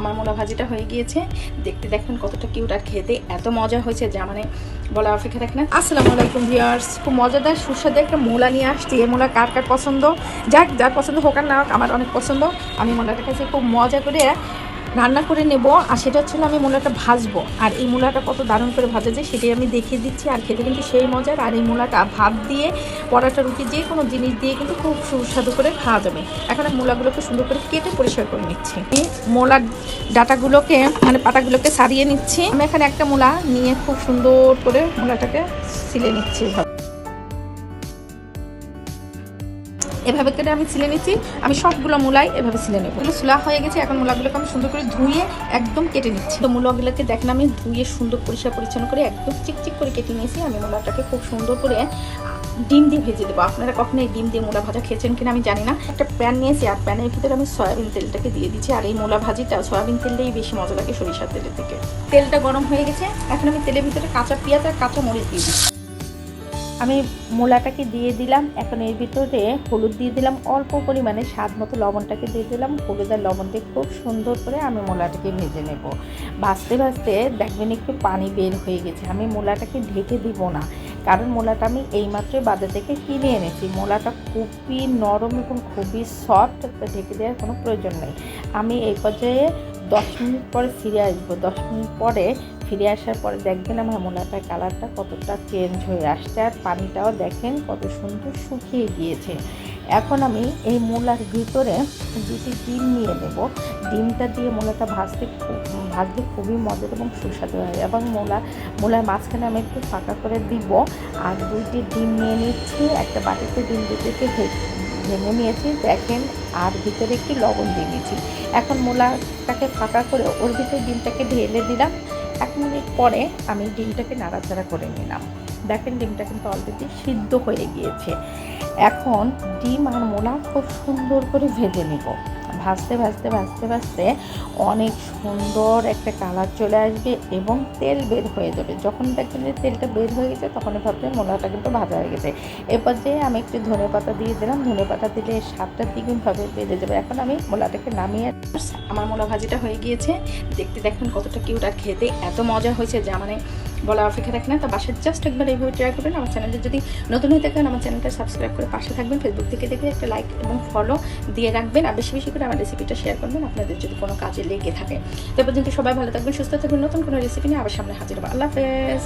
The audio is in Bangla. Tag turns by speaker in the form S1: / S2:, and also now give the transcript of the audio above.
S1: আমার মূলা ভাজিটা হয়ে গিয়েছে। দেখতে দেখেন কতটা কিউট, আর খেতে এত মজা হয়েছে যা মানে বলা অপেক্ষা রাখে না। আসসালামু আলাইকুম ভিউয়ার্স, খুব মজাদার সুস্বাদু একটা মূলা নিয়ে আসছি। এই মূলা কার কার পছন্দ, যার পছন্দ হোক আর না হোক, আমার অনেক পছন্দ। আমি মূলাটা কাছে খুব মজা করে রান্না করে নেব, আর সেটা হচ্ছে আমি মূলাটা ভাজবো। আর এই মূলাটা কত দারুণ করে ভাজা যায় সেটাই আমি দেখিয়ে দিচ্ছি। আর খেতে কিন্তু সেই মজার। আর এই মূলাটা ভাত দিয়ে, পরাটা, রুটি, যে কোনো জিনিস দিয়ে কিন্তু খুব সুস্বাদু করে খাওয়া যাবে। এখন আমি মূলাগুলোকে সুন্দর করে কেটে পরিষ্কার করে নিচ্ছি। মূলার ডাটাগুলোকে মানে পাতাগুলোকে ছাড়িয়ে নিচ্ছি। আমি এখানে একটা মূলা নিয়ে খুব সুন্দর করে মূলাটাকে ছিলে নিচ্ছি। এভাবে করে আমি ছিলে নিচ্ছি। আমি সবগুলো মূলাই এভাবে ছিলে নেব। ছোলা হয়ে গেছে। এখন মূলাগুলোকে আমি সুন্দর করে ধুয়ে একদম কেটে নিচ্ছি। তো মূলাগুলোকে দেখেন আমি ধুয়ে সুন্দর পরিষ্কার পরিচ্ছন্ন করে একদম চিকচিক করে কেটে নিয়েছি। আমি মূলাটাকে খুব সুন্দর করে ডিম দিয়ে ভেজে দেবো। আপনারা কখনো এই ডিম দিয়ে মূলা ভাজা খেয়েছেন কিনা আমি জানি না। একটা প্যান নিয়েছি, আর প্যানের ভিতরে আমি সয়াবিন তেলটাকে দিয়ে দিচ্ছি। আর এই মূলা ভাজিটা সয়াবিন তেলটাই বেশি মজা লাগে সরিষার তেলের থেকে। তেলটা গরম হয়ে গেছে। এখন আমি তেলের ভিতরে কাঁচা পেঁয়াজ আর কাঁচা মরিচ দিয়ে দিচ্ছি। আমি মূলাটাকে দিয়ে দিলাম। এখন এর ভিতরে হলুদ দিয়ে দিলাম অল্প পরিমাণে, স্বাদ মতো লবণটাকে দিয়ে দিলাম। হলুদ আর লবণ দিয়ে খুব সুন্দর করে আমি মূলাটাকে ভেজে নেব। ভাজতে ভাজতে দেখবেন একটু পানি বের হয়ে গেছে। আমি মূলাটাকে ঢেকে দিব না, কারণ মূলাটা আমি এইমাত্র বাজার থেকে কিনে এনেছি। মূলাটা খুবই নরম এবং খুবই সফট, ঢেকে দেওয়ার কোনো প্রয়োজন নেই। আমি এই পর্যায়ে 10 মিনিট পরে ফিরে আসবো। 10 মিনিট পরে ফিরে আসার পরে দেখবেন আমার মূলাটার কালারটা কতটা চেঞ্জ হয়ে আসছে, আর পানিটাও দেখেন কত সুন্দর শুকিয়ে গিয়েছে। এখন আমি এই মূলার ভিতরে 2টি ডিম নিয়ে নেব। ডিমটা দিয়ে মূলাটা ভাজলে খুবই মজার এবং সুস্বাদু হয়। এবং মূলার মাঝখানে আমি একটু ফাঁকা করে দিব। আর 2টি ডিম নিয়ে নিচ্ছি। একটা বাটিতে ডিম দুটোকে ভেঙে নিয়েছি দেখেন, আর ভিতরে একটু লবণ দিয়ে নিয়েছি। এখন মূলাটাকে ফাঁকা করে ওর ভিতরে ডিমটাকে ঢেলে দিলাম। 1 মিনিট পরে আমি ডিমটাকে নাড়াচাড়া করে নিলাম। দেখেন ডিমটা কিন্তু অলরেডি সিদ্ধ হয়ে গিয়েছে। এখন ডিম আর মূলা খুব সুন্দর করে ভেজে নেব। ভাজতে ভাজতে ভাজতে ভাজতে অনেক সুন্দর একটা কালার চলে আসবে এবং তেল বের হয়ে যাবে। যখন দেখবেন যে তেলটা বের হয়ে গেছে তখনই ভাববেন মূলাটা কিন্তু ভাজা হয়ে গেছে। এরপর যে আমি একটু ধনেপাতা দিয়ে দিলাম। ধনেপাতা দিলে স্বাদটা দ্বিগুণভাবে বেড়ে যাবে। এখন আমি মূলাটাকে নামিয়ে, আমার মূলা ভাজিটা হয়ে গিয়েছে। দেখতে দেখেন কতটা কিউট, আর খেতে এত মজা হয়েছে যা মানে বলা অপেক্ষা রাখে না। তো বাসায় জাস্ট একবার এইভাবে ট্রাই করবেন। আমার চ্যানেলে যদি নতুন হয়ে থাকেন আমার চ্যানেলটা সাবস্ক্রাইব করে পাশে থাকবেন। ফেসবুক থেকে দেখে একটা লাইক এবং ফলো দিয়ে রাখবেন। আর বেশি বেশি করে আমার রেসিপিটা শেয়ার করবেন আপনাদের যদি কোনো কাজে লেগে থাকে। তো পর্যন্ত সবাই ভালো থাকবেন, সুস্থ থাকবেন। নতুন কোনো রেসিপি নিয়ে আবার সামনে হাজির হবো। আল্লাহ হাফেজ।